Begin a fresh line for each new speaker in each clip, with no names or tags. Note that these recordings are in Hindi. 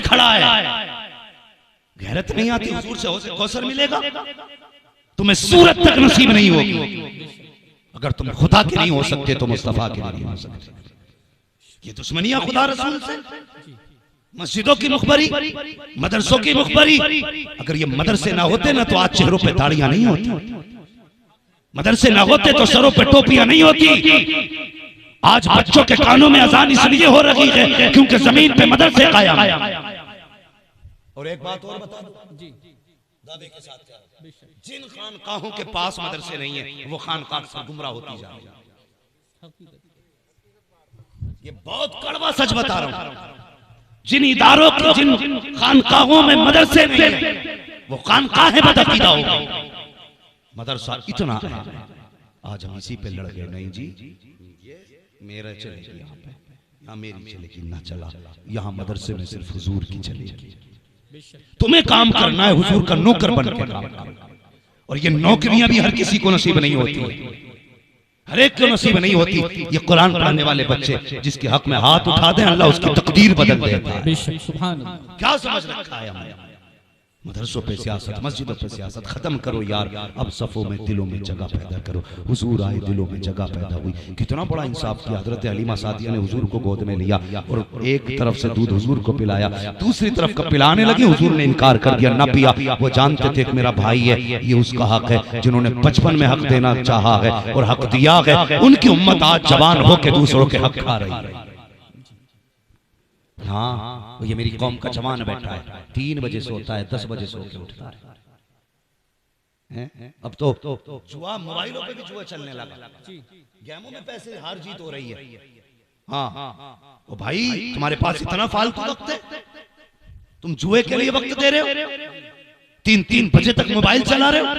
खड़ा है, गैरत नहीं आती हुजूर से कौसर मिलेगा? तुम्हें सूरत तक नसीब नहीं होगी। अगर तुम खुदा के नहीं हो सकते तो मुस्तफा के नहीं हो सकते। ये दुश्मनियां खुदा रसूल से, मस्जिदों की मुखबरी, मदरसों की मुखबरी। अगर ये मदरसे ना होते ना तो आज चेहरों पे दाढ़ियां नहीं होती, मदरसे ना होते तो सरों पे टोपियां नहीं होती। आज बच्चों के कानों में अजान इसलिए हो रही है क्योंकि जमीन पे मदरसे कायम है। और एक बात और बता दो जी, दावे के साथ क्या, जिन खानकाहों के पास मदरसे नहीं है वो खानकाह से गुमराह होती जा रही है। ये बहुत कड़वा सच बता रहा हूं। जिन इदारों की, जिन खानकाहों में मदरसे नहीं है वो खानकाहें बदअकीदा हो गई। मदरसा इतना है, आज हम इसी पे लड़ गए। नहीं जी, मेरा चलेगी यहाँ पे, यहाँ मेरी चलेगी ना चला, यहाँ मदरसे में सिर्फ हुजूर की चलेगी। तुम्हें काम करना है हुजूर का नौकर बन के काम करना। और ये नौकरियां भी हर किसी को नसीब नहीं होती, हर एक को नसीब नहीं होती। ये कुरान पढ़ने वाले बच्चे जिसके हक में हाथ उठा दें अल्लाह उसकी तकदीर बदल देता है। क्या समझ रखा है हमने? मदरसों पे सियासत, मस्जिदों पे सियासत खत्म करो यार। अब सफों में दिलों में जगह पैदा करो। हुजूर आए, दिलों में जगह पैदा हुई। कितना बड़ा इंसाफ किया। हजरत हलीमा सादिया ने हुजूर को गोद में लिया और एक तरफ से दूध हुजूर को पिलाया, दूसरी तरफ का पिलाने लगी, हुजूर ने इनकार कर दिया, ना पिया। वो जानते थे कि मेरा भाई है, ये उसका हक है। जिन्होंने बचपन में हक देना चाहा है और हक दिया है, उनकी उम्मत आज जवान होकर दूसरों के हक खा रही है। हाँ, ये मेरी कौम का जवान बैठा है, 3 बजे सोता है, 10 बजे सो के उठता है। अब तो जुआ, मोबाइलों पे भी जुआ चलने लगा, गेमों में पैसे हार जीत हो रही है। हाँ, ओ भाई तुम्हारे पास इतना फालतू वक्त है, तुम जुए के लिए वक्त दे रहे हो, 3-3 बजे तक मोबाइल चला रहे हो।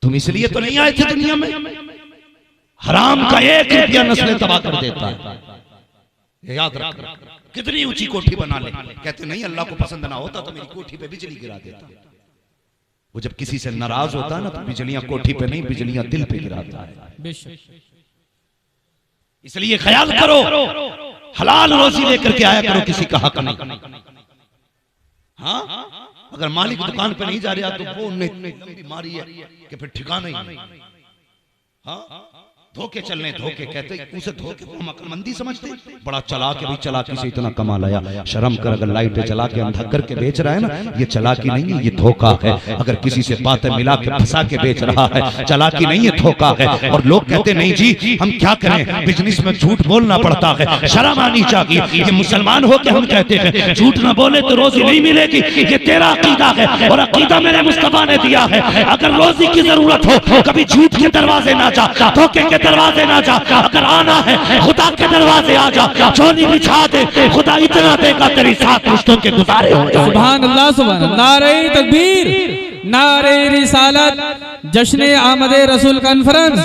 तुम इसलिए तो नहीं आए थे दुनिया में। हराम का 1 रुपया नस्लें तबाह कर देता है, याद रख। कितनी ऊंची कोठी बना ले, कहते नहीं अल्लाह को पसंद ना होता तो मेरी कोठी पे बिजली गिरा देता। वो जब किसी से नाराज होता है ना तो बिजलियां कोठी पे नहीं, बिजलियां दिल पे गिराता है। इसलिए ख्याल करो, हलाल रोजी लेकर के आया करो, किसी का हक नहीं। हाँ, अगर मालिक दुकान पे नहीं जा रहा तो वो लंबी मारी है कि फिर ठिकाना ही नहीं। हाँ, धोखे चलने, धोखे कहते उसे धोखे को हम अक्लमंदी समझते। बड़ा चालाक है भाई, चालाकी से इतना कमा लाया। शर्म कर, अगर लाइटें जला के अंधा करके बेच रहा है ना, ये चालाकी नहीं है, ये धोखा है। अगर किसी से बातें मिला के फंसा के बेच रहा है, चालाकी नहीं है, धोखा है। और लोग कहते नहीं जी हम क्या करें, बिजनेस में झूठ बोलना पड़ता है, शर्म आनी चाहिए। ये मुसलमान हो के हम कहते हैं झूठ ना बोले तो रोजी नहीं मिलेगी, ये तेरा अकीदा है और अकीदा मेरे मुस्तफा ने दिया है। अगर रोजी की जरूरत हो कभी झूठ के दरवाजे ना जा, धोखे के दरवाजे ना जा। अगर आना है खुदा के दरवाजे आ जा, चोली बिछा दे, खुदा इतना देगा तेरी 7 रिश्तों के गुजारे हो जाए।
सुभान अल्लाह, सुभान अल्लाह। नारे तकबीर, नारे रिसालत, जश्न आमदे रसूल कॉन्फ्रेंस,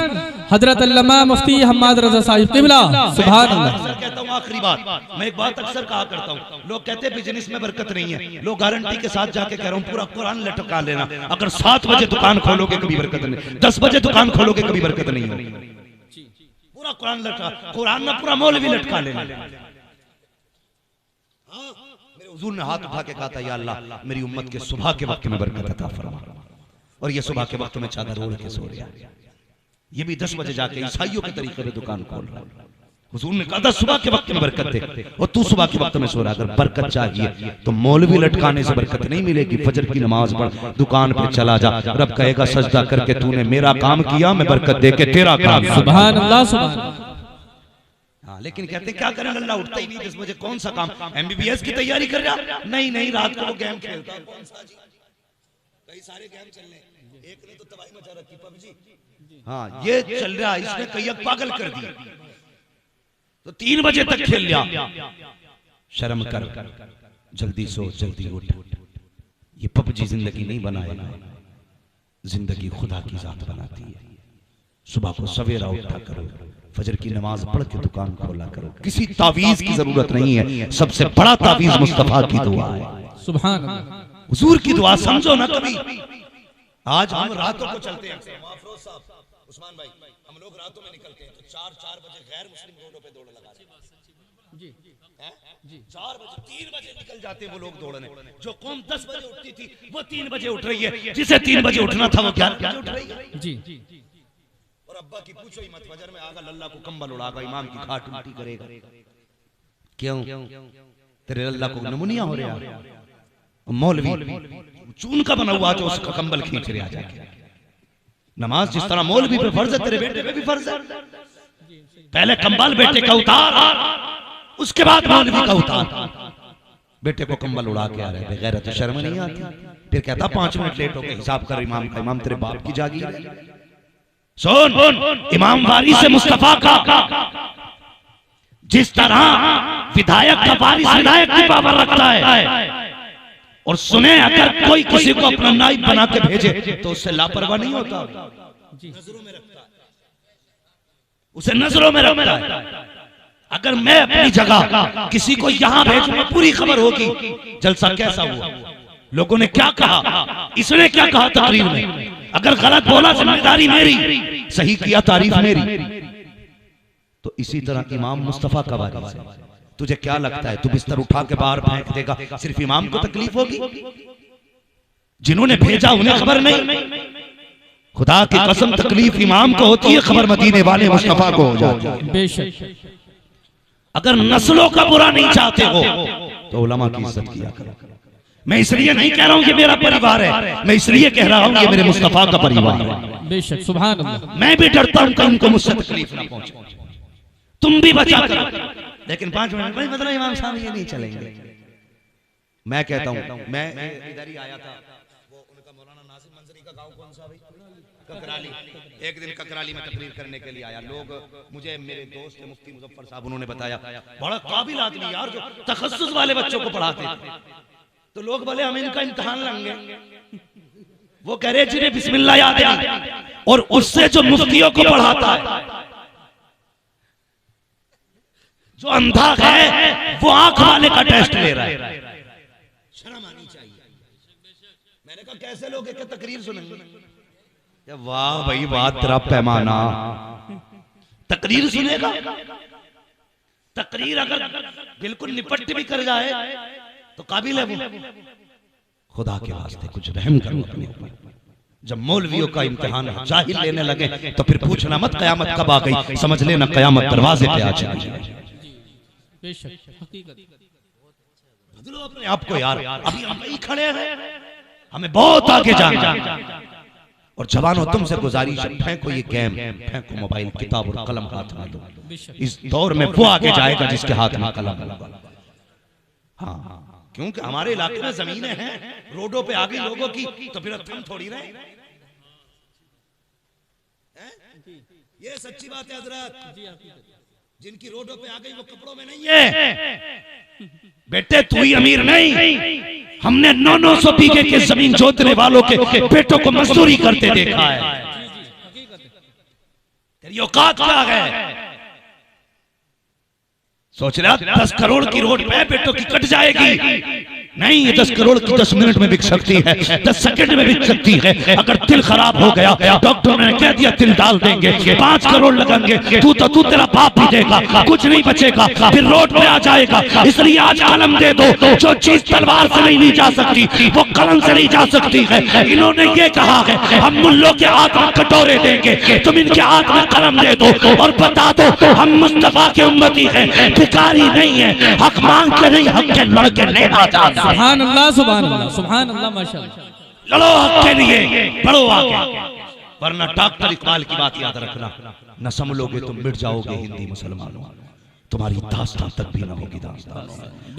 हजरत अल्लामा मुफ्ती हम्माद रजा साहिब किबला। सुभान अल्लाह।
कहता हूं आखिरी बात, मैं एक बात अक्सर कहा करता हूं, लोग कहते हैं बिजनेस में बरकत नहीं है। लोग गारंटी के साथ जाके कह रहा हूं पूरा कुरान लटका लेना। अगर 7 बजे दुकान खोलोगे कभी बरकत नहीं, 10 बजे दुकान खोलोगे कभी बरकत नहीं होगी। पूरा कुरान लटका, कुरान में पूरा मौलवी लटका लेना। मेरे हुजूर ने हाथ उठा के कहा था या अल्लाह मेरी उम्मत के सुबह के वक्त में बरकत अता फरमा। और ये सुबह के वक्त में चादर ओढ़ के सो रहा है, ये भी 10 बजे जाके ईसाइयों के तरीके से दुकान खोल रहा है। हुजूर ने कहा था सुबह के वक्त में बरकत दे, और तू सुबह के वक्त में सो रहा है। अगर बरकत चाहिए तो मौलवी लटकाने से बरकत नहीं मिलेगी। फजर की नमाज पढ़, दुकान पे चला जा, रब कहेगा सजदा करके तूने मेरा काम किया, मैं बरकत दे के तेरा काम।
सुभान अल्लाह, सुभान।
हाँ, लेकिन कहते क्या करें, अल्लाह उठता ही नहीं 10 बजे, कौन सा काम, MBBS की तैयारी कर रहा? नहीं, रात को वो गेम खेलता है। कौन सा जी? कई सारे गेम चल रहे, एक ने तो तबाही मचा रखी, PUBG। हाँ, ये चल रहा, इसने कई पागल कर दिया, तो 3 बजे तक खेल लिया। शर्म कर, जल्दी सो जल्दी उठ। ये PUBG जिंदगी नहीं बनाएगा, जिंदगी खुदा की जात बनाती है। सुबह को सवेरा उठा करो, फजर की नमाज पढ़ के दुकान खोला करो। किसी तावीज की जरूरत नहीं है, सबसे बड़ा तावीज मुस्तफा की दुआ है।
सुभान अल्लाह।
हुजूर की दुआ समझो ना कभी। आज हम रातों को चलते हैं, उस्मान भाई, हम लोग रातों में निकलते हैं तो 4 बजे गैर मुस्लिम रोडों पे दौड़ लगा 4 बजे 3 बजे निकल जाते वो लोग दौड़ने। जो कौम 10 बजे उठती थी वो 3 बजे उठ रही है, जिसे 3 बजे उठना था वो 11 बजे उठ रही है।
जी।
और अब्बा की पूछो ही मत, फजर में आगा लल्ला को कंबल उड़ागा, इमाम की खाट उल्टी करेगा। क्यों? तेरे लल्ला को नमुनिया हो रहा। मौलवी चून का बना हुआ जो उसका कंबल खींच रहा जाके। नमाज जिस तरह मौलवी पे फर्ज है, तेरे बेटे पे भी फर्ज है। पहले कंबल बेटे का उतार, उसके बाद मौलवी का उतार। बेटे को कंबल उड़ा के आ रहे, बेगैरत शर्म नहीं आती। फिर कहता 5 मिनट लेट हो गए, हिसाब कर इमाम का। इमाम तेरे बाप की जागीर है। सुन, इमाम वारिस से मुस्तफा का जिस तरह विधायक का वारिस विधायक की पावर रखता है, और सुने अगर कोई किसी को अपना नाइब बना के भेजे तो उससे लापरवाह नहीं होता, नजरों में रखता है, उसे नजरों में रखता है। अगर मैं अपनी जगह किसी को यहां भेजूंगा, पूरी खबर होगी जलसा कैसा हुआ, लोगों ने क्या कहा, इसने क्या कहा तकरीर में। अगर गलत बोला जिम्मेदारी मेरी, सही किया तारीफ मेरी। तो इसी तरह इमाम मुस्तफा का वारिस है। तुझे क्या लगता है तू बिस्तर उठा के बाहर फेंक देगा, सिर्फ इमाम को तकलीफ होगी? जिन्होंने भेजा उन्हें खबर नहीं? खुदा की कसम तकलीफ इमाम को होती है, खबर मदीने वाले मुस्तफा को हो जाती है।
बेशक।
अगर नस्लों का बुरा नहीं चाहते हो तो उलमा की इज्जत किया करो। मैं इसलिए नहीं कह रहा हूं कि मेरा परिवार है, मैं इसलिए कह रहा हूं कि मेरे मुस्तफा का परिवार है।
बेशक, सुभान अल्लाह।
मैं भी डरता हूं कि उनको मुझसे तकलीफ ना पहुंचे। तुम भी बचा करो, लेकिन 5 मिनट में मतलब इमाम साहब ये नहीं चलेंगे। मैं कहता हूं, मैं इधर ही आया था, वो उनका मौलाना नासिर मंजरी का गांव कौन सा भाई? ककराली। एक दिन ककराली में तकरीर करने के लिए आया। लोग मुझे, मेरे दोस्त मुफ्ती मुजफ्फर साहब, उन्होंने बताया बड़ा काबिल आदमी यार, जो तखस्सुस वाले बच्चों को पढ़ाते थे। तो लोग बोले हम इनका इम्तिहान लेंगे। वो कह रहे जिन्हें बिस्मिल्लाह याद है, और उससे जो मुफ्तियों को पढ़ाता है, जो अंधा है वो आंख वाले का टेस्ट ले रहा है। शर्म आनी चाहिए। मैंने कहा कैसे लोग एक तकरीर सुनेंगे? वाह भाई वाह, तेरा पैमाना। तकरीर सुनेगा? तकरीर अगर बिल्कुल निपट भी कर जाए तो काबिल है वो। खुदा के वास्ते कुछ रहम करो अपने ऊपर। जब मौलवियों का इम्तिहान जाहिल लेने लगे तो फिर पूछना मत कयामत कब आ गई, समझ लेना कयामत दरवाजे पे आ जाएगी। बदलो अपने आप को यार, अभी हम यही खड़े हैं, हमें बहुत आगे जाना है। और जवानों तुमसे गुजारिश है, फेंको ये गेम, फेंको मोबाइल, किताब और कलम हाथ में लो। इस दौर में वो आगे जाएगा जिसके हाथ में कलम है। हाँ, क्योंकि हमारे इलाके में जमीनें हैं, रोडों पे आ गई लोगों की, तो फिर थम थोड़ी रहे। ये सच्ची बात है हजरत। जिनकी रोडों पे आ गई वो कपड़ों में नहीं है। बेटे तू ही अमीर नहीं, हमने 900 बीघे के जमीन जोतने वालों के बेटों को मजदूरी करते देखा है। तेरी औकात क्या है? सोच रहा 10 करोड़ की रोड पे बेटों की कट जाएगी? नहीं, ये 10 करोड़ की 10 मिनट में बिक सकती है, 10 सेकंड में बिक सकती है। अगर दिल खराब हो गया, डॉक्टर ने कह दिया दिल डाल देंगे, 5 करोड़ लगेंगे, तू तेरा बाप भी देगा, कुछ नहीं बचेगा, फिर रोड पे आ जाएगा। इसलिए आज कलम दे दो। जो चीज तलवार से नहीं ली जा सकती वो कलम से नहीं जा सकती है। इन्होंने ये कहा है हम मुल्लों के हाथ में कटोरे देंगे, तुम इनके हाथ में कलम दे दो और बता दो हम मुस्तफा के उम्मती हैं, भिखारी नहीं है, हक मांग के नहीं, हक के लड़के लेना चाहता।
सुभान अल्लाह, सुभान अल्लाह, सुभान अल्लाह, माशाअल्लाह।
लड़ो हक के लिए, बढ़ो आगे, वरना डॉक्टर इकबाल की बात याद रखना, न समझोगे तुम मिट जाओगे हिंदी मुसलमानों, तुम्हारी दास्तान तक भी न होगी दास्तान।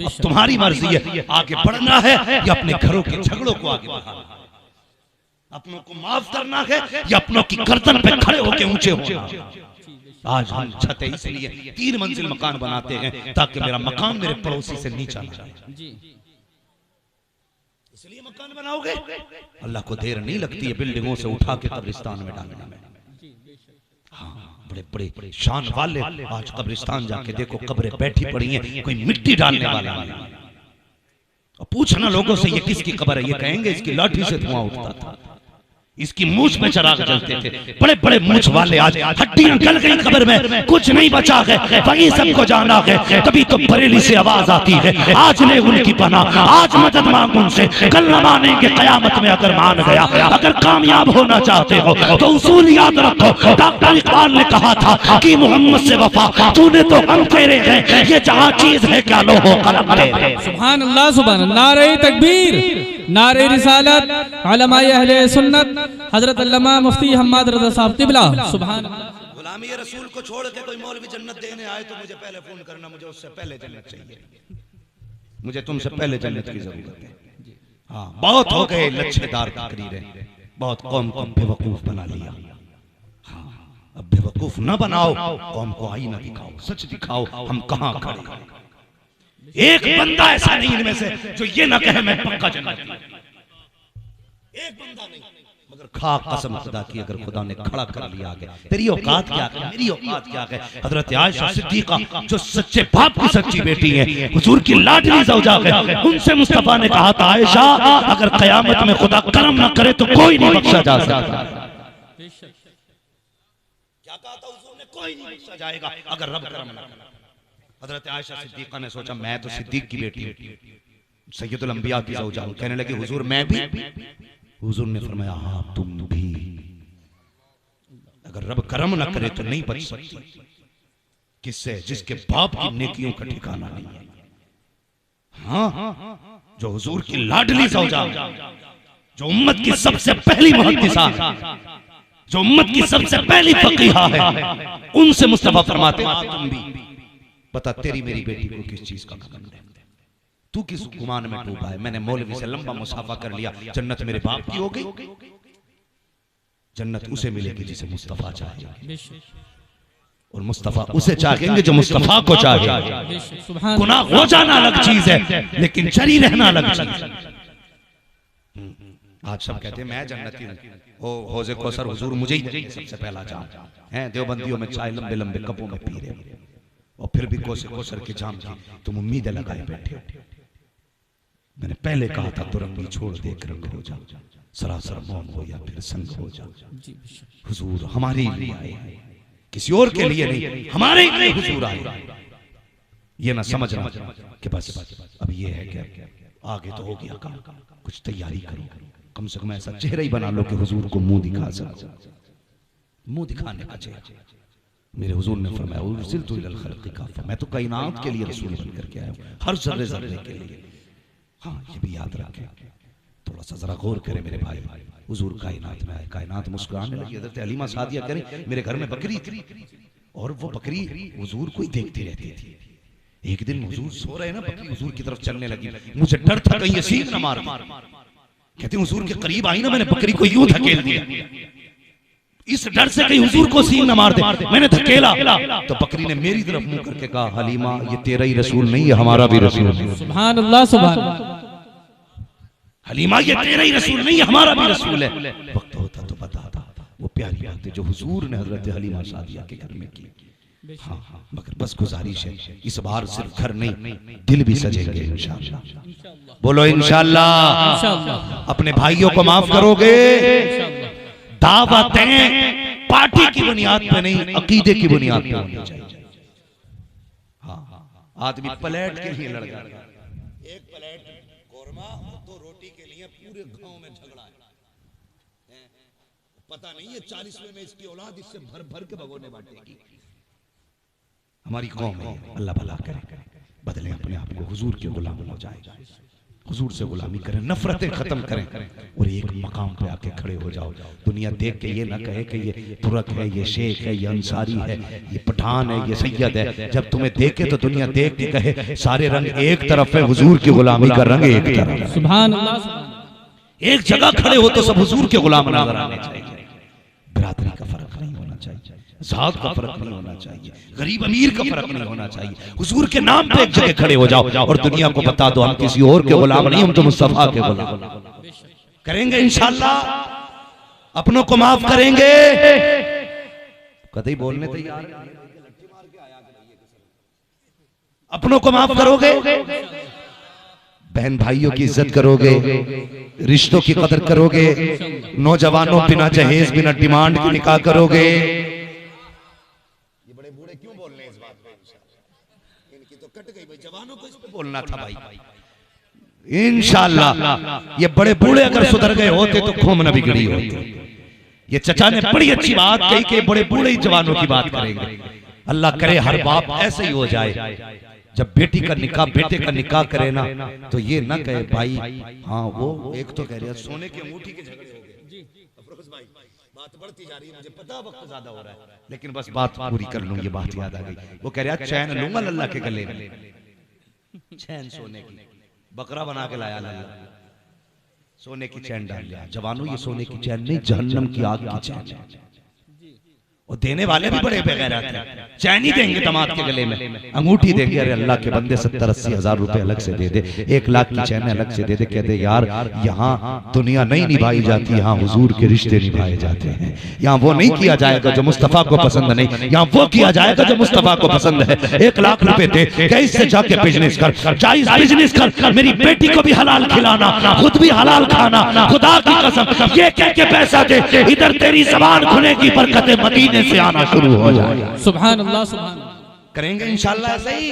अब तुम्हारी मर्जी है, आगे बढ़ना है या अपने घरों के झगड़ों को आगे बढ़ाना, अपनों को माफ करना है या अपनों की गर्दन पे खड़े होकर ऊंचे होना। आज हम छते इसलिए 3 मंजिल मकान बनाते हैं ताकि मेरा मकान मेरे पड़ोसी से नीचा न जाए। इसलिए मकान बनाओगे, अल्लाह को देर नहीं लगती है बिल्डिंगों से उठा के कब्रिस्तान में डालने में। हाँ, बड़े बड़े शान वाले आज कब्रिस्तान जाके देखो, कब्रें बैठी पड़ी हैं, कोई मिट्टी डालने वाला नहीं। और पूछना लोगों से ये किसकी कब्र है, ये कहेंगे इसकी लाठी से धुआं उठता था। इसकी मूछ में चिराग जलते थे, बड़े बड़े मूछ वाले आज हड्डियां गल गई कब्र में, कुछ नहीं बचा है, वही सबको जाना है। तभी तो बरेली से आवाज आती है, आज ले उनकी पनाह, आज मदद मांग उनसे, कल न मानेंगे कयामत में अगर मान गया। अगर कामयाब होना चाहते हो तो उसूल याद रखो। डॉक्टर इकबाल ने कहा था कि मोहम्मद से वफा तूने तो हम तेरे हैं, ये जहां चीज है क्या लो हो कलम तेरे।
सुभान अल्लाह, सुभान अल्लाह। नारे तकबीर, नारे रिसालत, उलमाए अहले सुन्नत, हजरत अल्लामा मुफ्ती हम्माद रज़ा साहब क़िबला। सुभान अल्लाह।
गुलामी रसूल को छोड़ के कोई मौलवी जन्नत देने आए तो मुझे पहले फोन करना, मुझे उससे पहले जन्नत चाहिए, मुझे तुमसे पहले जन्नत की जरूरत है। हाँ, बहुत हो गए लच्छेदार तकरीरें, बहुत कौम को बेवकूफ बना लिया। हाँ, अब बेवकूफ न बनाओ, कौम को आईना दिखाओ, सच दिखाओ हम कहाँ खड़े। एक बंदा ऐसा नहीं इनमें से जो ये ना कहे मैं पक्का जन्नती, एक बंदा नहीं, मगर खा कसम खुदा की अगर खुदा ने खड़ा कर लिया आगे, तेरी औकात क्या है, मेरी औकात क्या है। हजरत आयशा सिद्दीका जो सच्चे बाप की सच्ची बेटी है, हुजूर की लाडली ज़ौजा है, उनसे मुस्तफा ने कहा था आयशा अगर कयामत में खुदा करम ना करे तो कोई नहीं बख्शा जा सकता। क्या कहा था हुजूर ने, कोई नहीं बख्शा जाएगा अगर रब करम ना करे। हजरत आयशा सिद्दीका ने सोचा मैं तो सिद्दीक की बेटी हूं, सैयदुल अंबिया की ज़ौजा हूं। कहने लगी हुजूर मैं भी। हुजूर ने फरमाया हाँ तुम भी, अगर रब करम ना करे तो नहीं बच सकती। किससे? जिसके बाप की नेकियों का ठिकाना नहीं है। हाँ, जो हुजूर की लाडली ज़ौजा, जो उम्मत की सबसे पहली मुहद्दिसा, जो उम्मत की सबसे पहली फकीहा है, उनसे मुस्तफा फरमाते हैं तुम भी। बता तेरी मेरी बेटी को किस चीज का घमंड है, तू किस गुमान में डूबा है। मैंने मौलवी से लंबा मुसाफा कर लिया, जन्नत मेरे बाप की हो गई। जन्नत उसे मिलेगी जिसे मुस्तफा चाहेगा, और मुस्तफा उसे चाहेंगे जो मुस्तफा को चाहे। गुनाह हो जाना अलग चीज है, लेकिन जरी रहना अलग चीज है। आज सब कहते हैं मैं जन्नती हूँ, हौज़े कौसर हुजूर मुझे ही सबसे पहला जाम है। देवबंदियों में चाय लंबे लंबे कपों में पी रहे, और फिर भी कौसर के जाम की तुम उम्मीदें लगाए बैठे हो। मैंने पहले कहा था तुरंगी छोड़ दे रंग हो जा, सरासर मौन हो या फिर संग हो जा। हुजूर हमारे लिए आए, किसी और के लिए नहीं, हमारे लिए हुजूर आए। ये ना समझना कि बस अब ये है कि आगे तो हो गया काम, कुछ तैयारी करो, कम से कम ऐसा चेहरा ही बना लो कि हुजूर को मुंह दिखा सको, मुंह दिखाने का चेहरा। मेरे हुजूर ने फरमाया उर्सिलतु इलल खल्क़ि काफ़ा, मैं तो कायनात के लिए रसूल बन करके आया हूं, हर जर्रे जर्रे के लिए। हाँ, ये भी याद रखें, थोड़ा सा जरा गौर करें मेरे भाई। हुजूर कायनात में आए, कायनात मुस्कुराने लगी। हज़रत हलीमा सादिया करें, मेरे घर में बकरी थी और वो बकरी हुजूर को ही देखती रहती थी। एक दिन हुजूर सो रहे ना, बकरी हुजूर की तरफ चलने लगी। मुझे डर था कहीं ये सींग न मार दे। कहते हुजूर के करीब आई ना, मैंने बकरी को यूं धकेल दिया, इस डर से कहीं हुजूर को सींग न मार दे। मैंने धकेला तो बकरी ने मेरी तरफ मुंह करके कहा हलीमा ये तेरा ही रसूल नहीं है, हमारा भी रसूल है।
सुभान अल्लाह, सुभान अल्लाह।
हलीमा ये तेरा ही रसूल नहीं है, हमारा भी रसूल है। वक्त होता तो बताता। वो प्यारी बात है जो हुजूर ने हजरत हलीमा सादिया के घर में की। हाँ, मगर बस गुजारिश है, इस बार सिर्फ घर नहीं दिल भी सजेंगे इंशाअल्लाह। बोलो इंशाअल्लाह। अपने भाइयों को माफ करोगे। दावतें पार्टी की बुनियाद पे नहीं, अकीदे की बुनियाद पे होनी चाहिए। हाँ, आदमी प्लेट के लिए लड़ जाता है, एक प्लेट कोरमा और 2 रोटी के लिए पूरे गांव में झगड़ा है। पता नहीं है 40वें में इसकी औलाद इससे भर भर के भगोने बांटेगी। हमारी कौम है, अल्लाह भला करे, बदले अपने आप को, हुजूर के गुलाम हो जाए, हुजूर से गुलामी करें, नफरतें खत्म करें और एक मकाम पे आके खड़े हो जाओ। दुनिया देख के ये ना कहे कि ये तुरक है, ये शेख है, ये अंसारी है, ये पठान है, ये सैयद है। जब तुम्हें देखे तो दुनिया देख के कहे सारे रंग एक तरफ है, हुजूर की गुलामी का रंग एक तरफ।
सुभान अल्लाह।
एक जगह खड़े हो तो सब हुजूर के गुलाम नजर आने चाहिए। बिरादरी का फर्क नहीं होना चाहिए, जात का फर्क नहीं होना चाहिए, गरीब अमीर का फर्क नहीं होना चाहिए। हुजूर के नाम पे एक जगह खड़े हो जाओ और दुनिया को बता दो हम किसी और के गुलाम नहीं, हम तो मुस्तफा के गुलाम। करेंगे इंशाअल्लाह, अपनों को माफ करेंगे। कतई बोलने तैयार, अपनों को माफ करोगे, बहन भाइयों की इज्जत करोगे, रिश्तों की कदर करोगे, नौजवानों बिना जहेज बिना डिमांड के निकाह करोगे। ये बड़े बूढ़े क्यों बोल रहे हैं इस बात पे? इनकी तो कट गई भाई, जवानों को इस पे बोलना था भाई। इंशाअल्लाह ये बड़े बूढ़े अगर सुधर गए होते तो कौम न बिगड़ी होती। ये चचा ने बड़ी अच्छी बात कही कि बड़े बूढ़े ही जवानों की बात करेंगे। अल्लाह करे हर बाप ऐसे ही हो जाए, जब बेटी का निकाह बेटे का निकाह करे ना तो ये ना कहे भाई हाँ वो एक तो कह रहे हैं सोने की अंगूठी के झगड़े हो गए जी अफरोज भाई, बात बढ़ती जा रही है, मुझे पता वक्त ज्यादा हो रहा है लेकिन बस बात पूरी कर लूं। ये बात याद आ गई, वो कह रहा चैन लूंगा लल्ला के गले में, चैन सोने की, बकरा बना के लाया लल्ला, सोने की चैन डाल लिया। जवानों ये सोने की चैन नहीं, जहन्नम की आग की चैन है। और देने वाले भी बड़े बेगैरत हैं, चैन ही देंगे दामाद के गले में, अंगूठी देंगे। अरे अल्लाह के बंदे 70-80 हज़ार रुपए अलग से दे दे, 1 लाख की चैन अलग से दे दे, कह दे यार यहाँ दुनिया नहीं निभाई जाती, यहाँ हुजूर के रिश्ते निभाए जाते हैं। यहाँ वो नहीं किया जाएगा जो मुस्तफा को पसंद नहीं, यहाँ वो किया जाएगा जो मुस्तफा को पसंद है। 1 लाख रुपए दे, कैसे जाके बिजनेस कर, जायज बिजनेस कर, मेरी बेटी को भी हलाल खिलाना, खुद भी हलाल खाना, खुदा की कसम ये कह के पैसा दे, इधर तेरी ज़बान खुलेगी, बरकतें मदीने से आना शुरू हो जाए।
सुभान अल्लाह, सुभान
करेंगे इंशाअल्लाह ऐसे ही,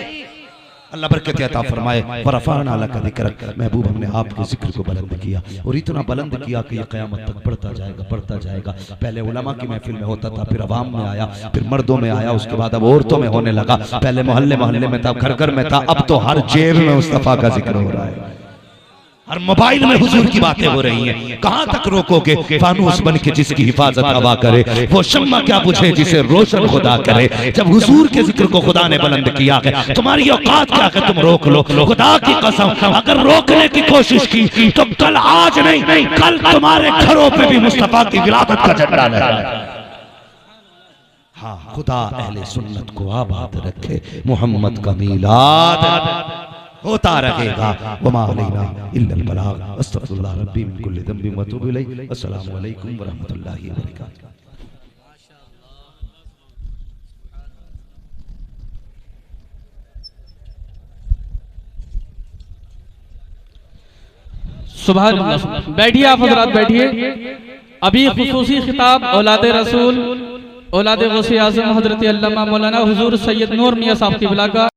अल्लाह बरकत अता फरमाए। वरफ़अना लका ज़िक्रक, महबूब हमने आपके जिक्र को बुलंद किया और इतना बुलंद किया कि ये क़यामत तक बढ़ता जाएगा, बढ़ता जाएगा। पहले उलमा की महफिल में होता था, फिर अवाम में आया, फिर मर्दों में आया, उसके बाद अब औरतों में होने लगा। पहले मोहल्ले मोहल्ले में था, घर घर में था, अब तो हर जेब में मुस्तफ़ा का जिक्र हो रहा है, हर मोबाइल में हुजूर की बातें हो रही हैं। कहां तक रोकोगे? फानूस बन के जिसकी हिफाजत हवा करे, वो शम्मा क्या बुझे जिसे रोशन खुदा करे। जब हुजूर के जिक्र को खुदा ने बुलंद किया है, तुम्हारी औकात क्या है तुम रोक लो। खुदा की कसम अगर रोकने की कोशिश की तो कल, आज नहीं कल तुम्हारे घरों पे भी मुस्तफा की विलादत का झंडा लहराएगा। हाँ, खुदा अहले सुन्नत को आबाद रखे, मोहम्मद का मीलाद होता रहेगा। वमा अलैना इल्लल बलाग। अस्तगफिरुल्लाह रब्बी मिन कुल्लि ज़ंबिन व अतूबु इलैहि। अस्सलामु अलैकुम व रहमतुल्लाहि व बरकातुहू।
सुभान अल्लाह। बैठिए आप हज़रात, बैठिए। अभी खुसूसी खिताब औलाद रसूल, औलाद गौसे आज़म हज़रत अल्लामा मौलाना हुजूर सैयद नूर मियां साहब क़िबला का